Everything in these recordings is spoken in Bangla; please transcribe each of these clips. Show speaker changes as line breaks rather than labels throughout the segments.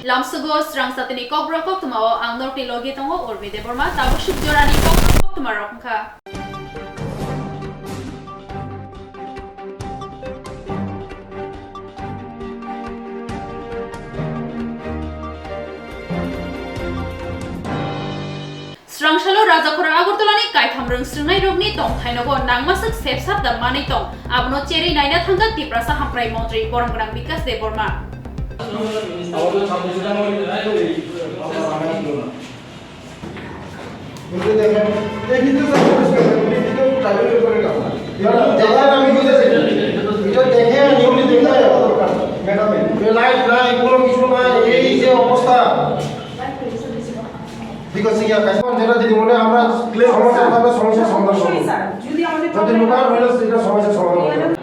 Lamsugo Swrangchati ni Kokborok Koktwma o ang norti logi tongo orbi de borma tabu shipjora ni Koktwma rokha. Swrangchalo Rajakora Agortolani Kaithamrung Sringnai Rogni Tong Thainogo Nangmasuk Sepsap da Mani Tong Abno Cheri Naina Thanga Tiprasa Hamprai Montri Boranggrang Vikas de Borma.
Because here, Kaspan Jera did one of clear homes and other songs of the song. But the Lugar will see the songs of song.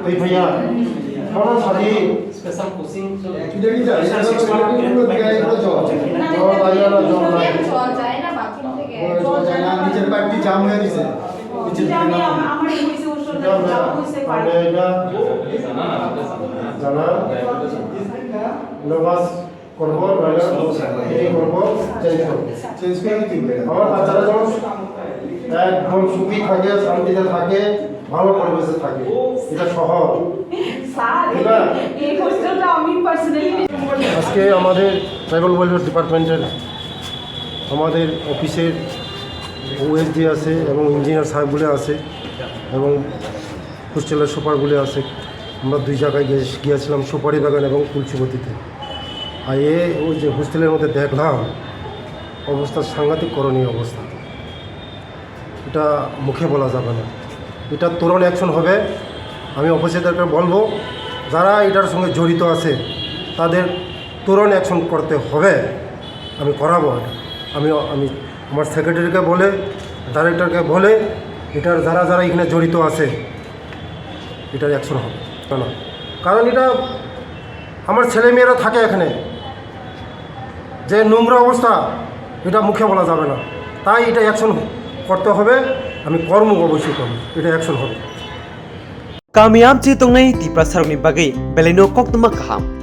भैया कौन साथी स्पेशल कोचिंग इधर ही जा जो आया ना जो जाए ना बाकी जो जाए ना नीचे बैठ के जाम है इसे नीचे हमारे इसे उस जाम से पड़ेगा जाना लोग করবো নয়তো এই করবো চেঞ্জ করে দিতে আমার বাচ্চারা যখন একদম সুখী থাকে শান্তিতে থাকে ভালো পরিবেশে থাকে এটা শহর স্যার এই হোস্টেলটা আমি পার্সোনালি আজকে আমাদের ট্রাইবাল ওয়েলফেয়ার ডিপার্টমেন্টের আমাদের অফিসের ওএসডি আছে এবং ইঞ্জিনিয়ার সাহেবগুলো আছে এবং হোস্টেলের সুপারগুলো আছে আমরা দুই জায়গায় গিয়েছিলাম সুপারি বাগান এবং তুলসীবতীতে আর ওই যে হোস্টেলের মধ্যে দেখলাম অবস্থা সাংঘাতিক করণীয় অবস্থা এটা মুখে বলা যাবে না এটা তুরন্ত অ্যাকশন হবে আমি অফিসারদেরকে বলবো যারা এটার সঙ্গে জড়িত আছে তাদের তুরন্ত অ্যাকশন করতে হবে আমি করাবো আমি আমার সেক্রেটারিকে বলে ডাইরেক্টরকে বলে এটার যারা যারা এখানে জড়িত আছে এটার অ্যাকশন হবে না কারণ এটা আমার ছেলেমেয়েরা থাকে এখানে যে নোংরা অবস্থা এটা মুখে বলা যাবে না তাই এটা অ্যাকশন করতে হবে আমি কর্ম অবশ্যই করব এটা অ্যাকশন হবে
কামিয়াব যে তংনাই তিপ্রা সারংনি বাগৈ বেলেনো কক্তমা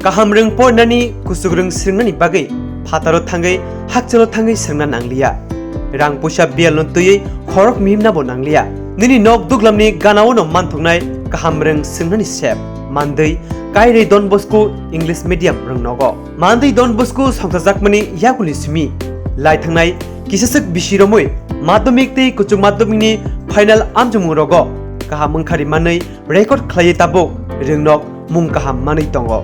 কাহাম রং পড়নানি কুসুগ্রং স্রিংনানি বাগৈ ফাতারো থাঙ্গৈ হাকচালো থাঙ্গৈ স্রিংনা নাংলিয়া রাং পুষা বিয়ালন তুयै খরক মিমনাবো নাংলিয়া নিনি নক দুগলামनि गानावनो मानथुंनाय काहाम रं स्रिंनानि सेप मानदै कायरै डन बस्को इंग्लिश मीडियम रंनगो मानदै डन बस्को संसाजाकमनि याकुनि सिमी लाइथांनाय किससक बिसिरमै माध्यमिक तै कुचुक माध्यमिकनि फाइनाल आमजमु रगो काहाम ओंखारि मानै रेकर्ड खालायै ताबो रोंनक मुं काहाम मानै दंगो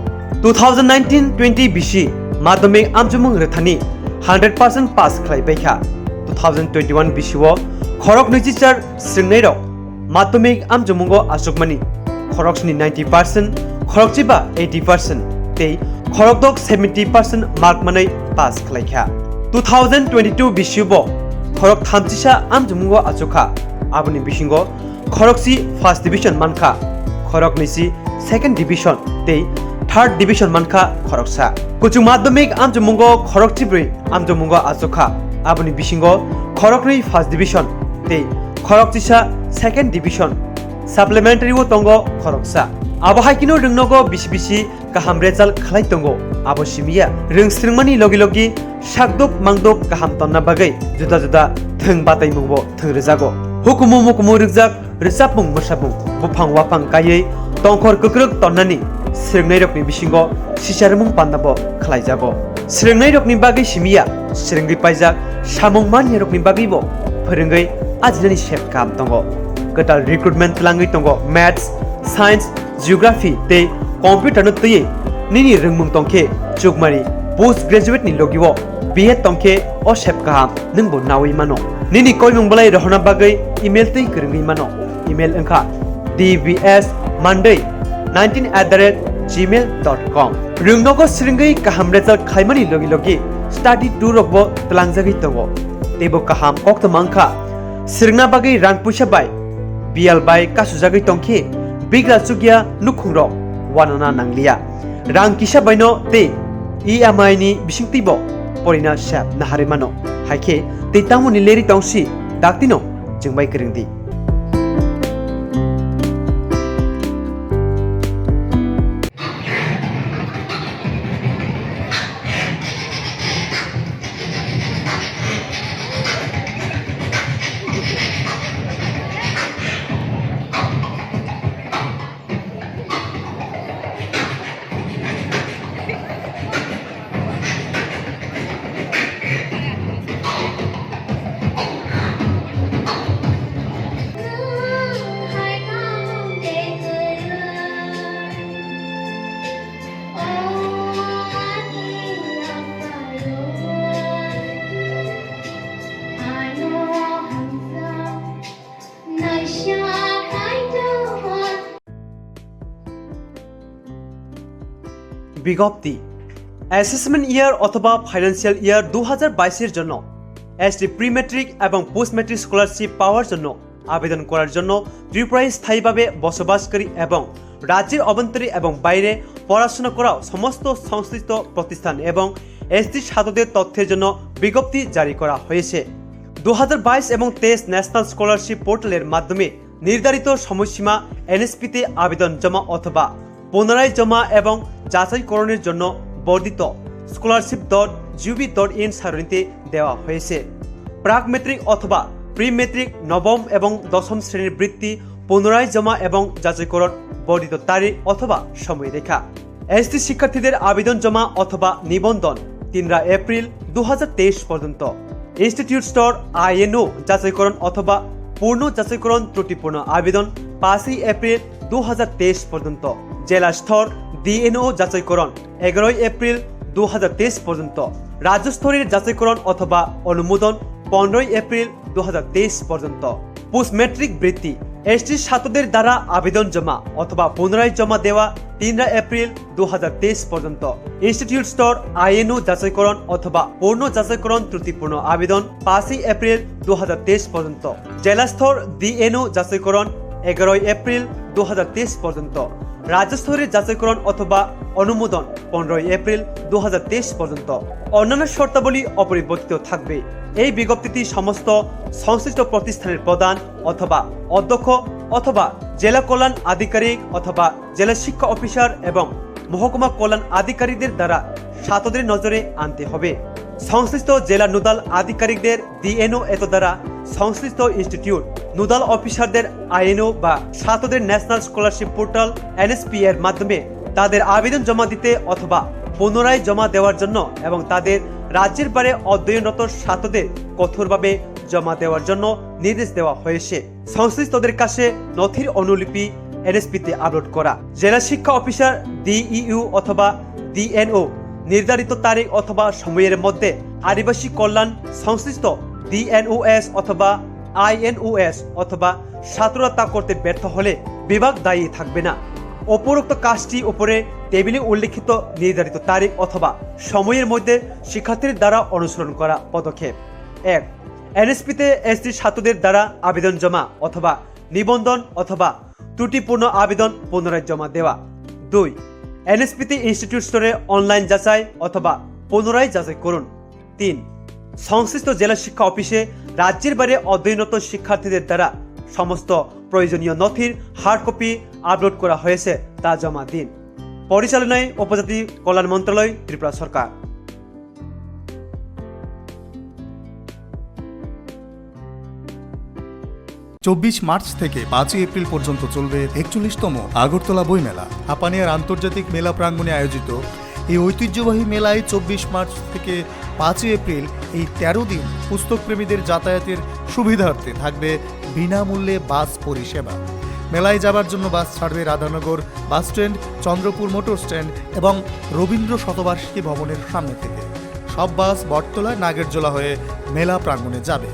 2019-20 बिसि माध्यमिक आमजमु रथानि 100% पास खालायबायखा 2021 बिसिओ खरक नैजिचार स्रिंनाय रक माध्यमिक आमजमुंगो आसुकमानि खरकसनि 90% खरकचिबा 80% तै खरकदक 70% मार्क मानै पास खालायखा 2022 बिसिबो खरक थामजिसा आमजमुंगो आसुखा आबुनि बिसिंगो खरकसि फर्स्ट डिविजन मानखा खरक नैसि सेकेंड डिविजन तै थर्ड डिविजन मानखा खरकसा कुचु माध्यमिक आमजमुंगो खरकचिब्रै आमजमुंगो आसुखा आबुनि बिसिंगो खरकनै फर्स्ट डिविजन तै खरकचिसा सेकेंड डिविजन साप्लिमेंटारि वो तंगो खरकसा आबो हाइकिनो रोंनगो बिसि बिसि गाहाम रेजाल्ट खालाय तंगो आबो सिमिया रोंस्रिंमानि लगे लगे साकदक मांदक गाहाम तन्ना बागै जुदा जुदा थों बाताय मुंबो थों रोजागो हुकुमु मुकुमु रोजाक रोजाबमुं मोसाबुं बुफां वाफां कायै तंखर कक्रक तन्नानि स्रिंनाय रकनि बिसिंगो सिसारमुं पान्नाबो खालायजागो स्रिंनाय रकनि बागै सिमिया स्रिंगै पाइजाक सामुं मानि रकनि बागैबो फोरोंगै आजिनानि सेफ काम दंगो गटाल रिक्रुटमेंट लांगै दंगो मैथ्स साइंस जियोग्राफी ते कंप्यूटर न तयै निनि रोंमुं तंखे चुकमारि पोस्ट ग्रेजुएट नि लगिवो बीए तंखे ओ सेफ काम नंगबो नावै मानो निनि कयमुं बलाय रहना बागै इमेल तै करंगै मानो इमेल अंखा dbs monday19@gmail.com रोंनगो स्रिंगै काहाम रेजाल्ट खायमानि लगे लगे स्टाडी टूर रकबो तलांजागै दंगो तेबो काहाम कोक्तमा अंखा स्रिंना बागै रां पुइसा bye bial bai kasujagui tongkhe bigra chugya nukhungrok wanana nanglia rang kisa baino te EMI ni bisingtibo porina sap naharimano haikhe te tamuni leri tongsi daktino jingbai kringdi বিজ্ঞপ্তি অ্যাসেসমেন্ট ইয়ার অথবা ফাইন্যান্সিয়াল ইয়ার 2022 এর জন্য এসটি প্রি ম্যাট্রিক এবং পোস্ট ম্যাট্রিক স্কলারশিপ পাওয়ার জন্য আবেদন করার জন্য ত্রিপুরায় স্থায়ীভাবে বসবাসকারী এবং রাজ্যের অভ্যন্তরে এবং বাইরে পড়াশোনা করা সমস্ত সংশ্লিষ্ট প্রতিষ্ঠান এবং এসটি ছাত্রদের তথ্যের জন্য বিজ্ঞপ্তি জারি করা হয়েছে 2022 এবং 23 ন্যাশনাল স্কলারশিপ পোর্টালের মাধ্যমে নির্ধারিত সময়সীমা এনএসপিতে আবেদন জমা অথবা পুনরায় জমা এবং যাচাইকরণের জন্য বর্ধিত scholarship.gov.in সারণীতে দেওয়া হয়েছে প্রাক মেট্রিক অথবা প্রি মেট্রিক নবম এবং দশম শ্রেণীর বৃত্তি পুনরায় জমা এবং যাচাইকরণ বর্ধিত তারিখ অথবা সময়রেখা এসটি শিক্ষার্থীদের আবেদন জমা অথবা নিবন্ধন 3 এপ্রিল 2023 পর্যন্ত ইনস্টিটিউট স্তর INO যাচাইকরণ অথবা পূর্ণ যাচাইকরণ ত্রুটিপূর্ণ আবেদন 5 এপ্রিল 2023 পর্যন্ত জেলা স্তর DNO যাচাইকরণ 11 এপ্রিল 2023 পর্যন্ত রাজ্য স্তরের যাচাইকরণ অথবা অনুমোদন 15 এপ্রিল 2023 পর্যন্ত পোস্ট ম্যাট্রিক বৃত্তি এসটি ছাত্রদের দ্বারা আবেদন জমা অথবা পুনরায় জমা দেওয়া 3 এপ্রিল 2023 পর্যন্ত ইনস্টিটিউট স্তর INO যাচাইকরণ অথবা পূর্ণ যাচাইকরণ ত্রুটিপূর্ণ আবেদন 5 এপ্রিল 2023 পর্যন্ত জেলা স্তর DNO যাচাইকরণ 11 এপ্রিল 2023 পর্যন্ত রাজ্য স্তরের যাচাইকরণ অথবা অনুমোদন 15 এপ্রিল 2023 পর্যন্ত অন্যান্য শর্তাবলী অপরিবর্তিত থাকবে এই বিজ্ঞপ্তিটি সমস্ত সংশ্লিষ্ট প্রতিষ্ঠানের প্রধান অথবা অধ্যক্ষ অথবা জেলা কল্যাণ আধিকারিক অথবা জেলা শিক্ষা অফিসার এবং মহকুমা কল্যাণ আধিকারিকদের দ্বারা ছাত্রদের নজরে আনতে হবে সংশ্লিষ্ট জেলা নোডাল আধিকারিকদের DNO এত দ্বারা সংশ্লিষ্ট ইনস্টিটিউট নোডাল অফিসারদের INO বা ছাত্রদের ন্যাশনাল স্কলারশিপ পোর্টাল NSP এর মাধ্যমে তাদের আবেদন জমা দিতে অথবা পুনরায় জমা দেওয়ার জন্য এবং তাদের রাজ্যের বাইরে অধ্যয়নরত ছাত্রদের কঠোরভাবে জমা দেওয়ার জন্য নির্দেশ দেওয়া হয়েছে সংশ্লিষ্টদের কাছে নথির অনুলিপি NSP-তে আপলোড করা জেলা শিক্ষা অফিসার DEU অথবা DNO নির্ধারিত তারিখ অথবা সময়ের মধ্যে আদিবাসী কল্যাণ সংশ্লিষ্ট DNOS অথবা INOS অথবা ছাত্ররা তা করতে ব্যর্থ হলে বিভাগ দায়ী থাকবে না উপরোক্ত কাজটি উপরে টেবিলে উল্লেখিত নির্ধারিত তারিখ অথবা সময়ের মধ্যে শিক্ষার্থীদের দ্বারা অনুসরণ করা পদক্ষেপ 1 NSP-তে এসটি ছাত্রদের দ্বারা আবেদন জমা অথবা নিবন্ধন অথবা ত্রুটিপূর্ণ আবেদন পুনরায় জমা দেওয়া 2 NSP-তে ইনস্টিটিউট স্তরে অনলাইন যাচাই অথবা পুনরায় যাচাই করুন 3 সংশ্লিষ্ট জেলা শিক্ষা অফিসে রাজ্যের বাইরে অধ্যয়নরত শিক্ষার্থীদের দ্বারা সমস্ত প্রয়োজনীয় নথির হার্ড কপি আপলোড করা হয়েছে তা জমা দিন পরিচালনায় উপজাতি কল্যাণ মন্ত্রণালয় ত্রিপুরা সরকার
24 মার্চ থেকে 5 এপ্রিল পর্যন্ত চলবে 41তম আগরতলা বইমেলা হাপানিয়ার আন্তর্জাতিক মেলা প্রাঙ্গণে আয়োজিত এই ঐতিহ্যবাহী মেলায় 24 মার্চ থেকে 5 এপ্রিল এই 13 দিন পুস্তকপ্রেমীদের যাতায়াতের সুবিধার্থে থাকবে বিনামূল্যে বাস পরিষেবা মেলায় যাবার জন্য বাস ছাড়বে Radhanagar bus stand Chandrapur motor stand এবং রবীন্দ্র শতবার্ষিকী ভবনের সামনে থেকে সব বাস বটতলা নাগেরজোলা হয়ে মেলা প্রাঙ্গণে যাবে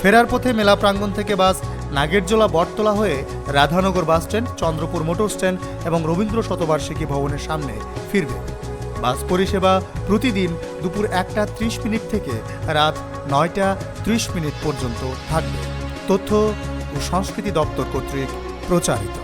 ফেরার পথে মেলা প্রাঙ্গণ থেকে বাস নাগেরজোলা বটতলা হয়ে Radhanagar bus stand Chandrapur motor stand এবং রবীন্দ্র শতবার্ষিকী ভবনের সামনে ফিরবে বাস পরিষেবা প্রতিদিন দুপুর 1:30 থেকে রাত 9:30 পর্যন্ত থাকবে তথ্য ও সংস্কৃতি দপ্তর কর্তৃক প্রচারিত।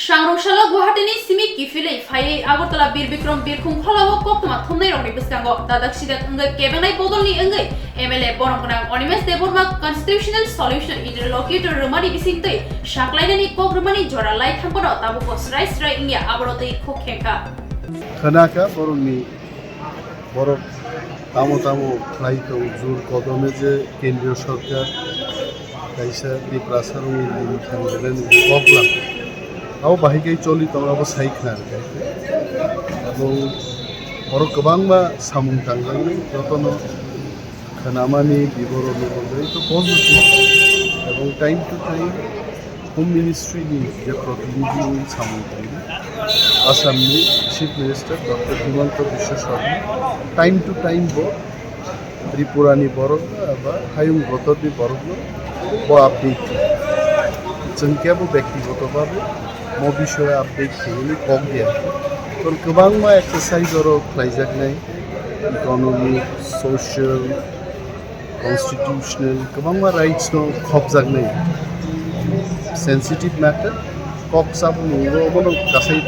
Swrangchati Guwahati Simi Kifile Fai Agortala Bir Bikram Birkum Khalawo Koktwma Thumnai Rokni Biskango Dadak Sidak Ngai Kebenai Bodolni Ngai MLA Borongknang Onimes Deborma Constitutional Solution Interlocutor Rumani Bisintei Shaklainani Kokrumani Jora Lai Thampono Tabuko Srai Srai India Aborotei Kokhenka
Khanaka Boroni Borok Tamo Flight Zur Kodome je Kendriyo Sorkar Kaisa Diprasaruni Thamgelen Koklam Aku bahagia coli tong aku saikna Aku orang kebang ma samung tanggang ni jotono khanamani biboro ni itu positif এবং time to time Home Ministry ni je protinidhi ni samung tanggang Assam ni Chief Minister Dr. Himanta Biswa Sharma time to time bo Tripura ni borok ba Hayung Gotor ni borok bo update jengke bo ব্যক্তিগত ভাবে mo বিষয়ে আপডেট থেকে কম দেয়া তো গোবাংমা এক্সারসাইজ আরো ক্লাইজাক নাই ইকোনমিক সোশ্যাল কনস্টিটিউশনাল গোবাংমা রাইটস নো খবজাক নাই সেনসিটিভ ম্যাটার ককসাব নুরো বনো কাসাই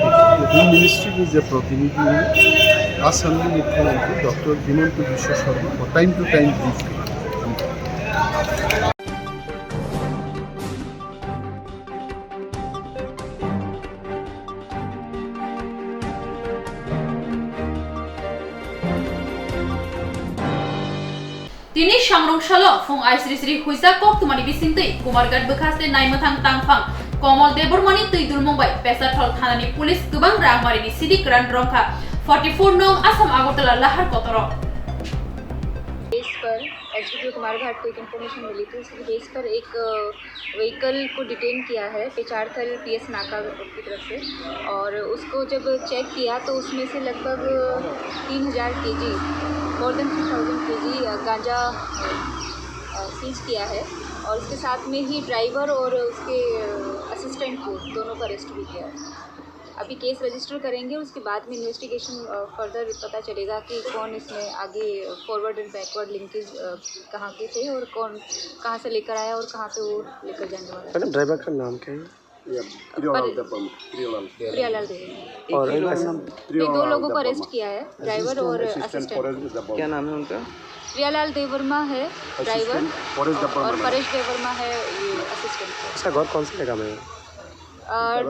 হোম মিনিস্ট্রি ni যে প্রতিনিধি আসামনি মুখ্যমন্ত্রী doctor Himanta Biswa Sarma time to time brief
Tini Swrangchati Fung Ai Sri Sri Huisa Koktwmani Bisintei Kumargat Bekaste Naimathang Tangphang Komal Debormani Tuidul Mumbai Pesathol Thanani Police Gobang Rangmarini Sidik Ran Rongkha 44 Nong Assam Agartala Lahar Kotorok
base पर एसडीपीओ कुमार घाट को एक इन्फॉर्मेशन मिली थी उसकी बेस पर एक व्हीकल को डिटेन किया है पिचारथल पीएस नाका की तरफ से और उसको जब चेक किया तो उसमें से लगभग 3000 केजी मोर देन 3000 केजी गांजा सीज किया है और इसके साथ में ही ड्राइवर और उसके असिस्टेंट को दोनों को अरेस्ट भी किया है। अभी केस रजिस्टर करेंगे उसके बाद में इन्वेस्टिगेशन फर्दर पता चलेगा कि कौन इसमें आगे फॉरवर्ड एंड बैकवर्ड लिंकेज कहाँ के थे और कौन कहाँ से लेकर आया और कहाँ पे वो लेकर जाने वाला है।
मैडम ड्राइवर का नाम क्या है?
प्रियालाल देव और दो लोगों को अरेस्ट किया है ड्राइवर और असिस्टेंट।
क्या नाम है उनका?
प्रियालाल देवर्मा है ड्राइवर और परेश देवर्मा है ये असिस्टेंट।
इसका घर कौन सी जगह में है?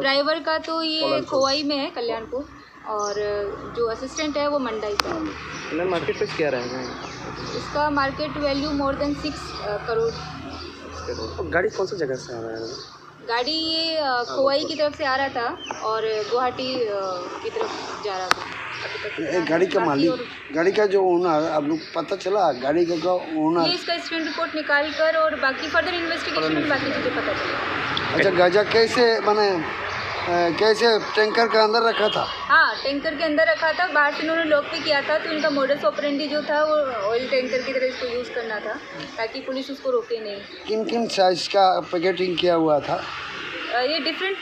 ड्राइवर का तो ये खोवाई में है कल्याणपुर और जो असिस्टेंट है वो मंडाई का है।
मार्केट प्राइस क्या रहेगा
इसका? Market value more than 6 crore.
गाड़ी कौन सी जगह से आ रहा है?
गाड़ी ये खोवाई की तरफ से आ रहा था और गुवाहाटी की तरफ जा रहा था।
गाड़ी का मालिक, गाड़ी का जो ओनर आप लोग पता चला? गाड़ी का ओनर
ये इसका एक्सीडेंट रिपोर्ट निकाल कर और बाकी फर्दर इन्वेस्टिगेशन में बाकी चीज़ें पता चली।
अच्छा, गांजा कैसे माने कैसे टैंकर के अंदर रखा था?
हाँ, टैंकर के अंदर रखा था। बाहर से उन्होंने लॉक भी किया था तो इनका मोडस ऑपरेंडी जो था वो ऑयल टैंकर की तरह इसको यूज़ करना था ताकि पुलिस उसको रोके नहीं।
किन किन साइज का पैकेटिंग किया हुआ था?
ये डिफरेंट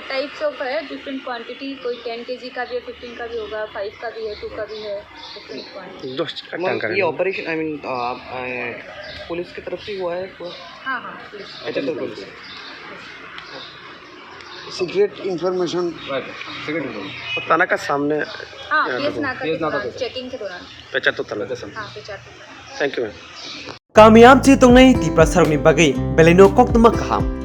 टाइप्स ऑफ है, डिफरेंट क्वांटिटी। कोई 10 kg का भी है, 15 का भी होगा, 5 का भी है, 2 का भी है, डिफरेंट क्वांटिटी।
ये ऑपरेशन आई मीन पुलिस की तरफ से हुआ है?
हाँ हाँ, पुलिस।
सीक्रेट इंफॉर्मेशन
थाना का सामने।
हाँ, पीएस नाका चेकिंग के दौरान। हाँ, 75।
Thank you ma'am. कामयाब जी तंगनै तिप्रा सरकनि बागै Baleno कोक्तमा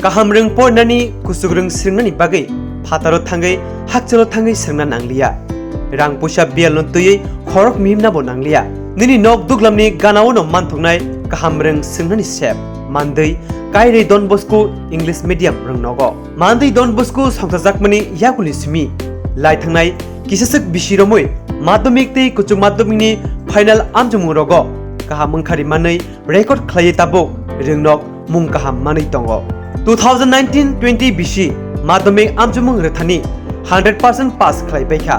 kaham reng pornani kusugrung sringnani bagai phataro thangai hakchalo thangai srengna nanglia rang pusa bialno tuyei khorok mimna bo nanglia nini nok duglamni ganao no manthungnai kaham reng sringnani sep mandei kairei don bosku english medium reng nogo mandei don bosku songsajakmani yakuni simi lai thangnai kisasek bisiromoi madhyamik tei kuchuk madhyamikni final amjumung rogo kaham mangkhari manei record khlai tabo rengnok mung kaham manei tongo 2019-20 BC madhyamik amjumung rethani 100% pass khlai baikha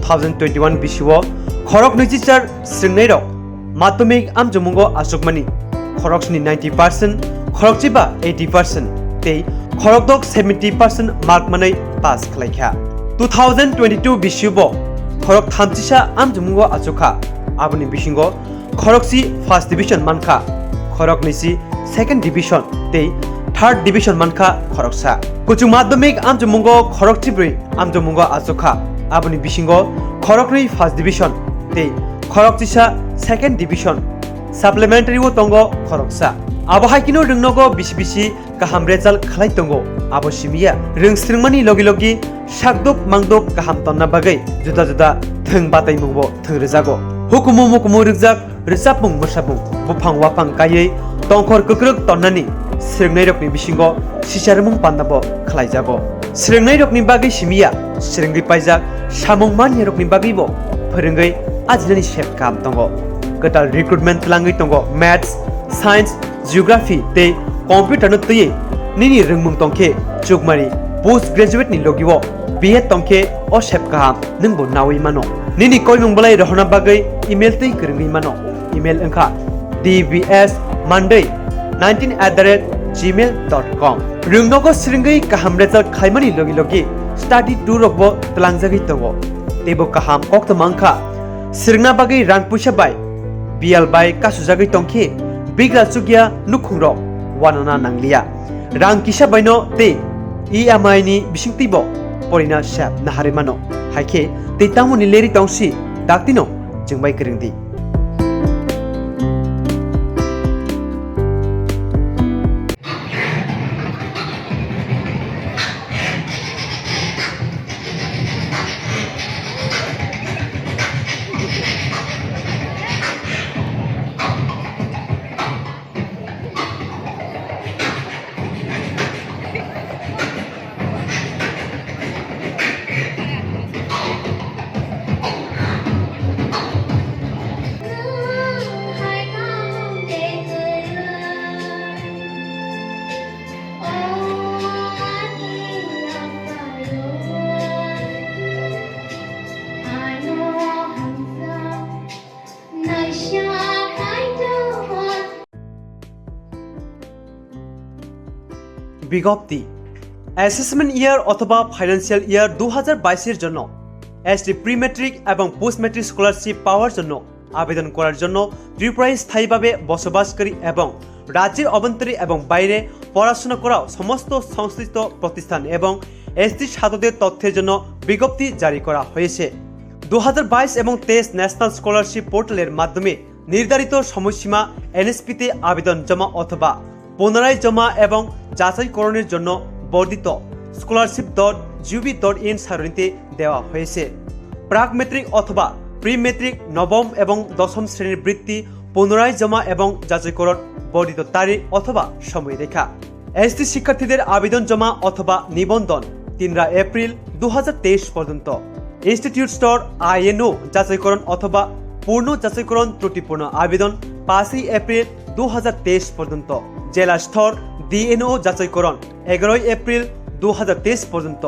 2021 BC wo khorok nichichar sringnai rok madhyamik amjumungo asukmani khorokni 90% khorokchiba 80% tei khorokdok 70% mark manai pass खालायखा 2022 बिसिबो खरक थामथिसा आमजुमुंगो आचुखा आबुनि बिसिंगो खरकसि फार्स्ट डिविजन मानखा खरक निसि सेकेंड डिविजन ते थर्ड डिविजन मानखा खरकसा कुचु माध्यमिक आमजुमुंगो खरक थिब्रै आमजुमुंगो आचुखा आबुनि बिसिंगो खरकनि फार्स्ट डिविजन ते खरक तिसा सेकेंड डिविजन साप्लिमेंटारि वो तंगो खरकसा आबो हाइकिनो रोंनगो बिसि बिसि गाहाम रेजाल्ट खालाय तंगो आबो सिमिया रोंस्रिंमानि लगे लगे सागदुक मांदुक गाहाम तन्ना बागै जुदा जुदा थों बाताय मुंबो थों रोजागो हुकुमु मुकुमु रोजाक रोजाबमुं मोसाबुं बुफां वाफां गायै तंखर कक्रक तन्नानि स्रिंनाय रकनि बिसिंगो सिसारमुं पान्नाबो खालायजागो स्रिंनाय रकनि बागै सिमिया स्रिंगै पाइजाक सामुं मानि रकनि बागैबो फोरोंगै आजिनानि शेप काम तंगो गटाल रिक्रुटमेंट लांगै तंगो मैथ्स साइंस जियोग्राफी ते कंप्यूटर न तये निनि रोंमुं तंखे चुकमारी पोस्ट ग्रेजुएट नि लगिवो बीए तंखे ओ शेप काम नंगबो नावै मानो निनि कोइमुं बलाय रहना बागै इमेल तै करंगै मानो इमेल अंखा dbs monday19@gmail.com रोंनगो स्रिंगै काहाम रेजाल्ट खायमानि लगे लगे स्टडी टूर रकबो तलांजागै तंगो तेबो काहाम कोक्तमा अंखा स्रिंगना बागै रां पैसा बाय बियाल बाय कासुजागै तंखे बिग्रा सुगिया नुखुंरो वानना नांलिया रां किसा बायनो ते EMI नि बिसिंतिबो परिना शेप नाहारे मानो हाइखे ते तामुनि लेरि तंसि दाक्तिनो जोंबाय करंदि বিজ্ঞপ্তি অ্যাসেসমেন্ট ইয়ার অথবা ফাইন্যান্সিয়াল ইয়ার 2022 এর জন্য এসটি প্রি ম্যাট্রিক এবং পোস্ট ম্যাট্রিক স্কলারশিপ পাওয়ার জন্য আবেদন করার জন্য ত্রিপুরায় স্থায়ীভাবে বসবাসকারী এবং রাজ্যের অভ্যন্তরে এবং বাইরে পড়াশোনা করা সমস্ত সংশ্লিষ্ট প্রতিষ্ঠান এবং এসটি ছাত্রদের তথ্যের জন্য বিজ্ঞপ্তি জারি করা হয়েছে 2022 এবং 23 ন্যাশনাল স্কলারশিপ পোর্টালের মাধ্যমে নির্ধারিত সময়সীমা এনএসপিতে আবেদন জমা অথবা পুনরায় জমা এবং যাচাইকরণের জন্য বর্ধিত scholarship.gov.in সারণীতে দেওয়া হয়েছে প্রাক মেট্রিক অথবা প্রি মেট্রিক নবম এবং দশম শ্রেণীর বৃত্তি পুনরায় জমা এবং যাচাইকরণ বর্ধিত তারিখ অথবা সময়রেখা এসটি শিক্ষার্থীদের আবেদন জমা অথবা নিবন্ধন 3 এপ্রিল 2023 পর্যন্ত ইনস্টিটিউট স্তর INO যাচাইকরণ অথবা পূর্ণ যাচাইকরণ ত্রুটিপূর্ণ আবেদন 5 এপ্রিল 2023 পর্যন্ত জেলা স্তর DNO যাচাইকরণ 11 এপ্রিল 2023 পর্যন্ত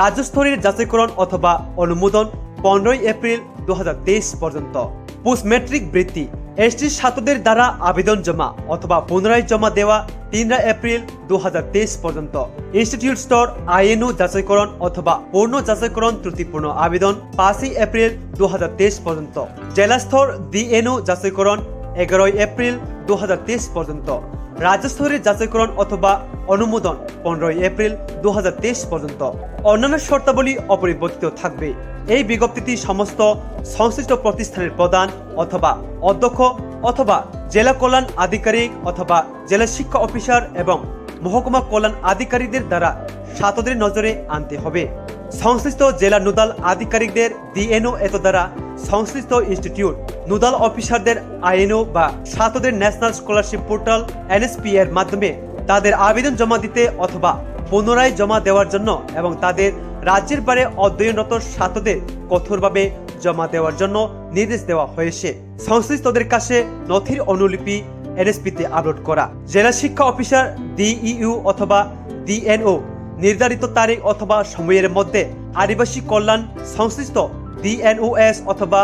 রাজ্য স্তরের যাচাইকরণ অথবা অনুমোদন 15 এপ্রিল 2023 পর্যন্ত পোস্ট ম্যাট্রিক বৃত্তি এসটি ছাত্রদের দ্বারা আবেদন জমা অথবা পুনরায় জমা দেওয়া 3 এপ্রিল 2023 পর্যন্ত ইনস্টিটিউট স্তর INO যাচাইকরণ অথবা পূর্ণ যাচাইকরণ ত্রুটিপূর্ণ আবেদন 5 এপ্রিল 2023 পর্যন্ত জেলা স্তর DNO যাচাইকরণ 11 এপ্রিল 2023 পর্যন্ত রাজ্য স্তরের যাচাইকরণ অথবা অনুমোদন 15 এপ্রিল 2023 পর্যন্ত অন্যান্য শর্তাবলী অপরিবর্তিত থাকবে এই বিজ্ঞপ্তিটি সমস্ত সংশ্লিষ্ট প্রতিষ্ঠানের প্রধান অথবা অধ্যক্ষ অথবা জেলা কল্যাণ আধিকারিক অথবা জেলা শিক্ষা অফিসার এবং মহকুমা কল্যাণ আধিকারিকদের দ্বারা ছাত্রদের নজরে আনতে হবে সংশ্লিষ্ট জেলা নোডাল আধিকারিকদের DNO এত দ্বারা সংশ্লিষ্ট ইনস্টিটিউট নোডাল অফিসারদের INO বা ছাত্রদের ন্যাশনাল স্কলারশিপ পোর্টাল NSP এর মাধ্যমে তাদের আবেদন জমা দিতে অথবা পুনরায় জমা দেওয়ার জন্য এবং তাদের রাজ্যের বাইরে অধ্যয়নরত ছাত্রদের কঠোরভাবে জমা দেওয়ার জন্য নির্দেশ দেওয়া হয়েছে সংশ্লিষ্টদের কাছে নথির অনুলিপি NSP-তে আপলোড করা জেলা শিক্ষা অফিসার DEU অথবা DNO নির্ধারিত তারিখ অথবা সময়ের মধ্যে আদিবাসী কল্যাণ সংশ্লিষ্ট DNOS অথবা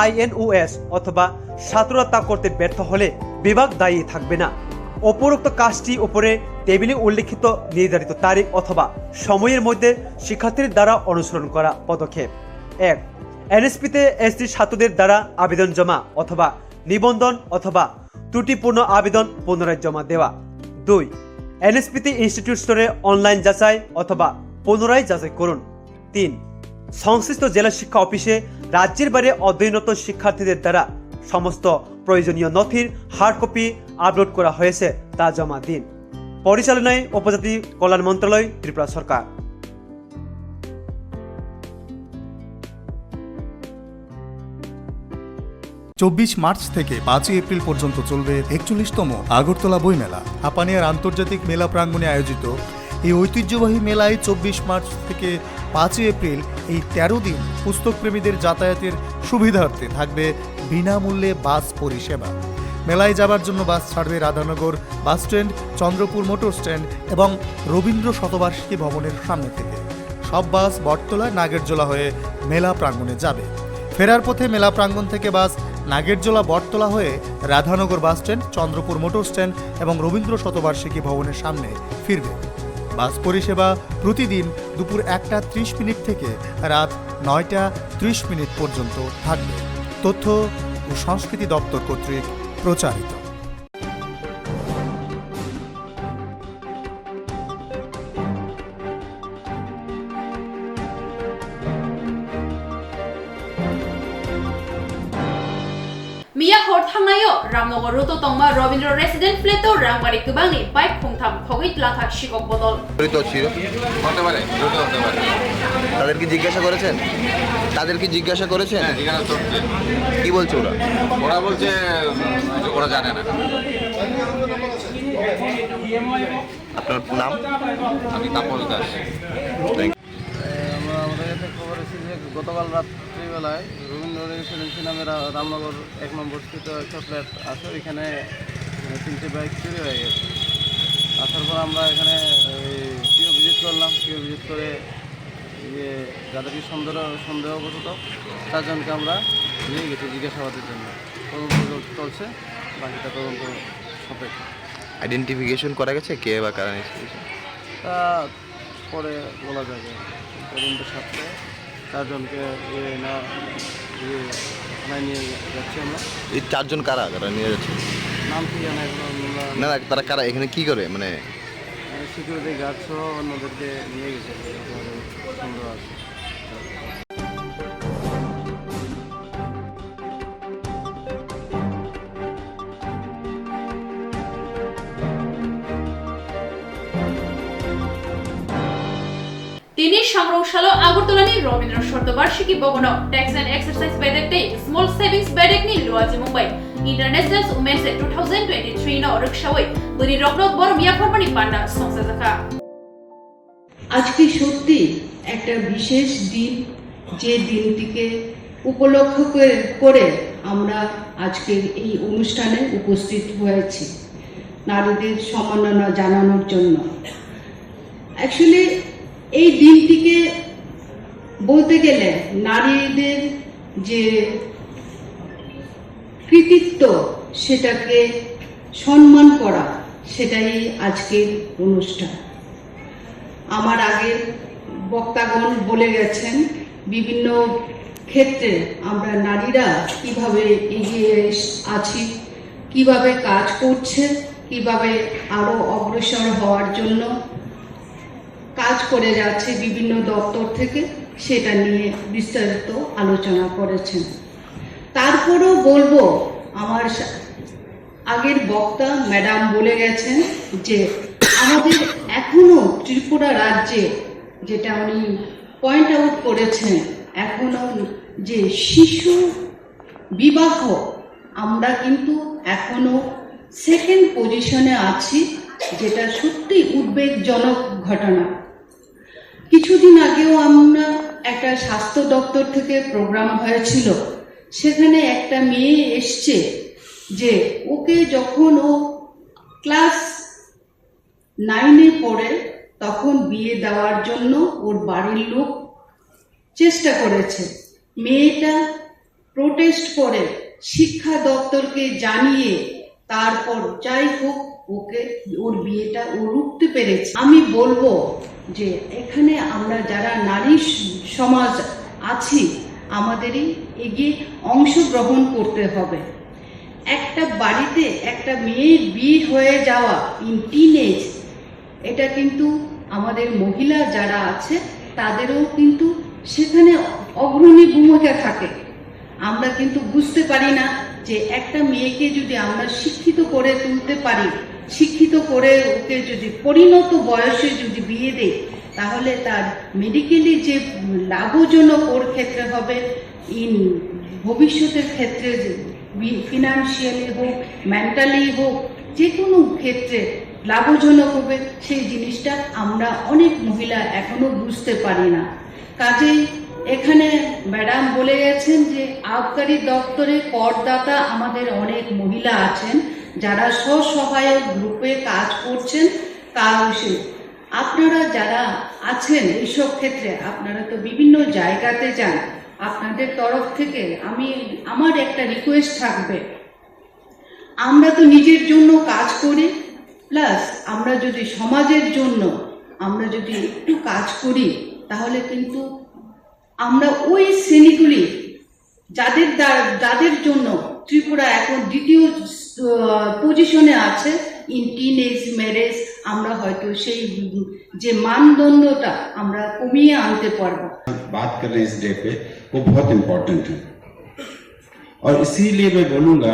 INOS অথবা ছাত্ররা তা করতে ব্যর্থ হলে বিভাগ দায়ী থাকবে না উপরোক্ত কাজটি উপরে টেবিলে উল্লেখিত নির্ধারিত তারিখ অথবা সময়ের মধ্যে শিক্ষার্থীদের দ্বারা অনুসরণ করা পদক্ষেপ 1 এনএসপিতে এসটি ছাত্রদের দ্বারা আবেদন জমা অথবা নিবন্ধন অথবা ত্রুটিপূর্ণ আবেদন পুনরায় জমা দেওয়া 2 এনএসপিতে ইনস্টিটিউট স্তরে অনলাইন যাচাই অথবা পুনরায় যাচাই করুন 3 সংশ্লিষ্ট জেলা শিক্ষা অফিসে রাজ্যের বাইরে অধ্যয়নরত শিক্ষার্থীদের দ্বারা সমস্ত প্রয়োজনীয় নথির হার্ড কপি আপলোড করা হয়েছে তা জমা দিন। পরিচালনায় উপজাতি কল্যাণ মন্ত্রণালয়, ত্রিপুরা সরকার।
24 মার্চ থেকে 5 এপ্রিল পর্যন্ত চলবে 41তম আগরতলা বইমেলা। হাপানিয়ার আন্তর্জাতিক মেলা প্রাঙ্গণে আয়োজিত এই ঐতিহ্যবাহী মেলায় 24 মার্চ থেকে 5 এপ্রিল এই 13 দিন পুস্তকপ্রেমীদের যাতায়াতের সুবিধার্থে থাকবে বিনামূল্যে বাস পরিষেবা। মেলায় যাবার জন্য বাস ছাড়বে Radhanagar bus stand, Chandrapur motor stand এবং রবীন্দ্র শতবার্ষিকী ভবনের সামনে থেকে। সব বাস বটতলা নাগেরজোলা হয়ে মেলা প্রাঙ্গণে যাবে। ফেরার পথে মেলা প্রাঙ্গণ থেকে বাস নাগেরজোলা বটতলা হয়ে Radhanagar bus stand, Chandrapur motor stand এবং রবীন্দ্র শতবার্ষিকী ভবনের সামনে ফিরবে। বাস পরিষেবা প্রতিদিন দুপুর 1:30 থেকে রাত 9:30 পর্যন্ত থাকবে। তথ্য ও সংস্কৃতি দপ্তর কর্তৃক প্রচারিত।
मिया हर थांनायो रामनगर रुतो तंगमा रविंद्र रेसिडेंट फ्लेटो रांगबारि गोबांनि बाइक खुंथाम थगै लाखा शिक्षक बदल
জড়িত ছিল হতে পারে জড়িত হতে পারে তাদেরকে জিজ্ঞাসা করেছেন
হ্যাঁ, জিজ্ঞাসা করছে।
কি বলছে ওরা
ওরা বলছে ওরা জানে না।
আপনার নাম
আমি তাপস দাস।
আমাদের কাছে খবর এসেছে যে গতকাল রাত্রিবেলায় রবীন্দ্র রেসিডেন্সি নামে রামনগর 1 নম্বর স্থিত একটা ফ্ল্যাট আছে, ওইখানে 3টে বাইক চুরি হয়ে গেছে। আসার পর আমরা এখানে পিও ভিজিট করলাম। পিও ভিজিট করে যাদেরকে সন্দেহবশত 4 জনকে আমরা নিয়ে গেছি জিজ্ঞাসাবাদের জন্য। তদন্ত চলছে, বাকিটা তদন্ত সাপেক্ষে।
আইডেন্টিফিকেশন করা গেছে কে বা কারা নিয়েছে
তা পরে বলা যাবে। তদন্তের সাথে 4 জনকে থানায় নিয়ে যাচ্ছি আমরা।
এই 4 জন কারা নিয়ে যাচ্ছে
নাম কি জানা এখনো
না তারা কারা এখানে কি করে মানে
সিকিউরিটি গার্ড সহ অন্যদেরকে নিয়ে গেছে সন্দেহ আছে।
তিনি সংগ্রহশালা আগরতলানি Rabindra Satabarshiki Bhavan tax and excise बेडेक्टे स्मॉल सेविंग्स बेडेकनि लुआजि मुंबई इंटरनेशनल वुमेन्स 2023 नो रक्षावै बुनि रकरक बर मिया फरमानि पान्ना संसाजाखा।
আজকে সত্যি একটা বিশেষ দিন, যে দিনটিকে উপলক্ষ করে আমরা আজকের এই অনুষ্ঠানে উপস্থিত হয়েছি নারীদের সম্মাননা জানানোর জন্য। অ্যাকচুয়ালি এই দিনটিকে বলতে গেলে নারীদের যে কৃতিত্ব সেটাকে সম্মান করা, সেটাই আজকের অনুষ্ঠান। আমার আগের বক্তাগণ বলে গেছেন বিভিন্ন ক্ষেত্রে আমরা নারীরা কিভাবে এগিয়ে আছি, কিভাবে কাজ করছে, কিভাবে আরো অগ্রসর হওয়ার জন্য কাজ করে যাচ্ছে বিভিন্ন দপ্তর থেকে, সেটা নিয়ে বিস্তারিত আলোচনা করেছেন। তারপরেও বলবো, আমার আগের বক্তা ম্যাডাম বলে গেছেন যে আমাদের এখনো ত্রিপুরা রাজ্যে, যেটা উনি পয়েন্ট আউট করেছেন, এখনো যে শিশু বিবাহ আমরা কিন্তু এখনো সেকেন্ড পজিশনে আছি, যেটা সত্যি উদ্বেগজনক ঘটনা। কিছুদিন আগেও আমরা একটা স্বাস্থ্য দপ্তর থেকে প্রোগ্রাম হয়েছিল, সেখানে একটা মেয়ে এসছে যে ওকে যখন ও ক্লাস 9-এ পড়ে তখন বিয়ে দেওয়ার জন্য ওর বাড়ির লোক চেষ্টা করেছে। মেয়েটা প্রোটেস্ট করে শিক্ষা দপ্তরকে জানিয়ে তারপর যাই হোক ওকে ওর বিয়েটা ও রুখতে পেরেছে। আমি বলবো যে এখানে আমরা যারা নারী সমাজ আছি আমাদেরই এগিয়ে অংশগ্রহণ করতে হবে। একটা বাড়িতে একটা মেয়ের বিয়ে হয়ে যাওয়া ইন টিনেজ, এটা কিন্তু আমাদের মহিলা যারা আছে তাদেরও কিন্তু সেখানে অগ্রণী ভূমিকা থাকে। আমরা কিন্তু বুঝতে পারি না যে একটা মেয়েকে যদি আমরা শিক্ষিত করে তুলতে পারি, শিক্ষিত করে ওকে যদি পরিণত বয়সে যদি বিয়ে দেই, তাহলে তার মেডিকেলি যে লাভজনক ওর ক্ষেত্রে হবে, ইন ভবিষ্যতের ক্ষেত্রে ফিনান্সিয়ালি হোক, মেন্টালি হোক, যে কোনো ক্ষেত্রে লাভজনক হবে, সেই জিনিসটা আমরা অনেক মহিলা এখনো বুঝতে পারি না। কাজেই এখানে ম্যাডাম বলে গেছেন যে আবকারি দপ্তরে করদাতা আমাদের অনেক মহিলা আছেন যারা স্বসহায়ক গ্রুপে কাজ করছেন। আপনারা যারা আছেন এইসব ক্ষেত্রে, আপনারা তো বিভিন্ন জায়গাতে যান, আপনাদের তরফ থেকে আমার একটা রিকোয়েস্ট থাকবে, আমরা তো নিজের জন্য কাজ করি, প্লাস আমরা যদি সমাজের জন্য আমরা যদি একটু কাজ করি, তাহলে কিন্তু আমরা ওই শ্রেণীগুলি যাদের জন্য ত্রিপুরা এখন দ্বিতীয় পজিশনে আছে ইন টিনেজ ম্যারেজ, আমরা হয়তো সেই যে মানদণ্ডটা আমরা কমিয়ে আনতে পারবো।
बात कर रहे हैं इस डे पे, वो बहुत इम्पोर्टेंट है और इसीलिए मैं बोलूंगा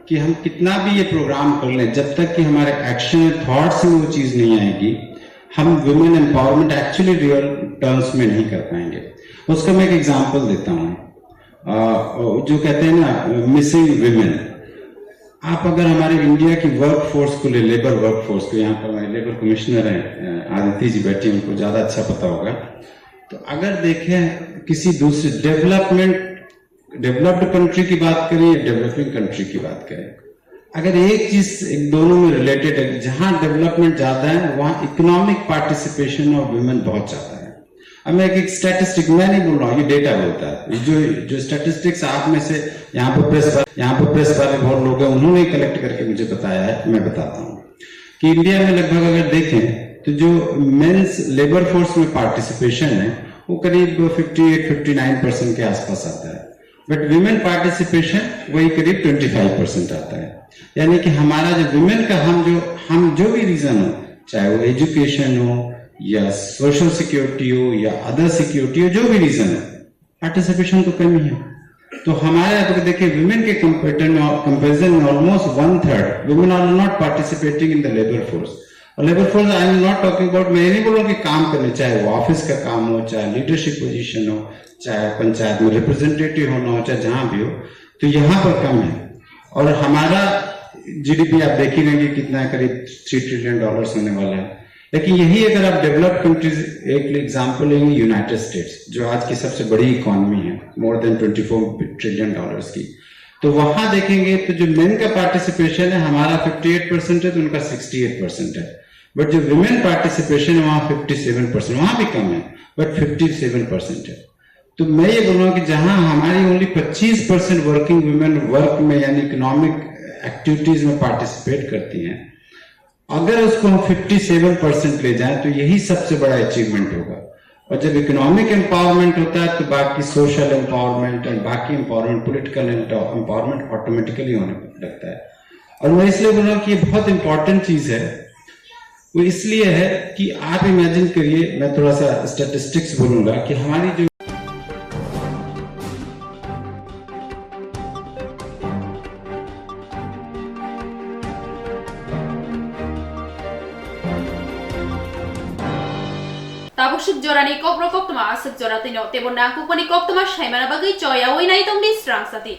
कि हम कितना भी ये प्रोग्राम कर लें, जब तक कि हमारे एक्शन थॉट्स में वो चीज नहीं आएगी, हम women empowerment actually real terms में नहीं कर पाएंगे। उसका मैं एक एग्जांपल देता हूँ, जो कहते हैं ना मिसिंग विमेन। आप अगर हमारे इंडिया की वर्क फोर्स को ले, लेबर वर्क फोर्स को, यहाँ पर हमारे लेबर कमिश्नर हैं आदित्य जी बैठी, उनको ज्यादा अच्छा पता होगा। तो अगर देखें किसी दूसरे डेवलप्ड कंट्री की बात करें या डेवलपिंग कंट्री की बात करें, अगर एक चीज दोनों में रिलेटेड है, जहां डेवलपमेंट ज्यादा है वहां इकोनॉमिक पार्टिसिपेशन ऑफ वुमेन बहुत ज्यादा है। अब मैं एक स्टैटिस्टिक मैं नहीं बोल रहा हूँ, ये डेटा बोलता है। जो स्टैटिस्टिक्स आप में से यहाँ पर प्रेस वाले बहुत लोग हैं, उन्होंने कलेक्ट करके मुझे बताया है, मैं बताता हूँ कि इंडिया में लगभग अगर देखें तो जो मेंस लेबर फोर्स में पार्टिसिपेशन है वो करीब 58-59% के आसपास आता है, बट विमेन पार्टिसिपेशन वही करीब 25% आता है। यानी कि हमारा जो विमेन का हम जो भी रीजन हो, चाहे वो एजुकेशन हो या सोशल सिक्योरिटी हो या अदर सिक्योरिटी हो, जो भी रीजन है, पार्टिसिपेशन तो कमी है। तो हमारे अगर देखिए विमेन के कंपेरिजन में almost 1/3 women are not participating in the labour force. और labour force I am not talking about, मैं नहीं बोल रहा कि काम करने, चाहे वो ऑफिस का काम हो, चाहे लीडरशिप पोजीशन हो, चाहे पंचायत में रिप्रेजेंटेटिव होना हो, चाहे जहां भी हो, तो यहाँ पर कम है। और हमारा जीडीपी आप देख ही लेंगे कितना करीब $3 ट्रिलियन होने वाला है। लेकिन यही अगर आप डेवलप्ड कंट्रीज, एक एग्जांपल लेंगे यूनाइटेड स्टेट्स, जो आज की सबसे बड़ी इकोनॉमी है, मोर देन $24 ट्रिलियन की, तो वहां देखेंगे तो जो मेन का पार्टिसिपेशन है हमारा 58% है, तो उनका 68% है। बट जो विमेन पार्टिसिपेशन है वहां 57%, वहां भी कम है, बट 57% है। तो मैं ये बोल रहा हूँ कि जहां हमारी ओनली 25% वर्किंग वुमेन वर्क में यानी इकोनॉमिक एक्टिविटीज में पार्टिसिपेट करती हैं, अगर उसको हम 57% ले जाएं तो यही सबसे बड़ा अचीवमेंट होगा। और जब इकोनॉमिक एम्पावरमेंट होता है तो बाकी सोशल एम्पावरमेंट एंड बाकी एम्पावरमेंट, पॉलिटिकल एम्पावरमेंट ऑटोमेटिकली होने लगता है। और मैं इसलिए बोल रहा हूँ कि ये बहुत इंपॉर्टेंट चीज है। वो इसलिए है कि आप इमेजिन करिए, मैं थोड़ा सा स्टैटिस्टिक्स बोलूंगा कि हमारी जो
Tabusuk jorani Kokborok Koktwma asuk joratino tebon na kupani Koktwma shaimana bagai choya oinai tongdi Swrangchati.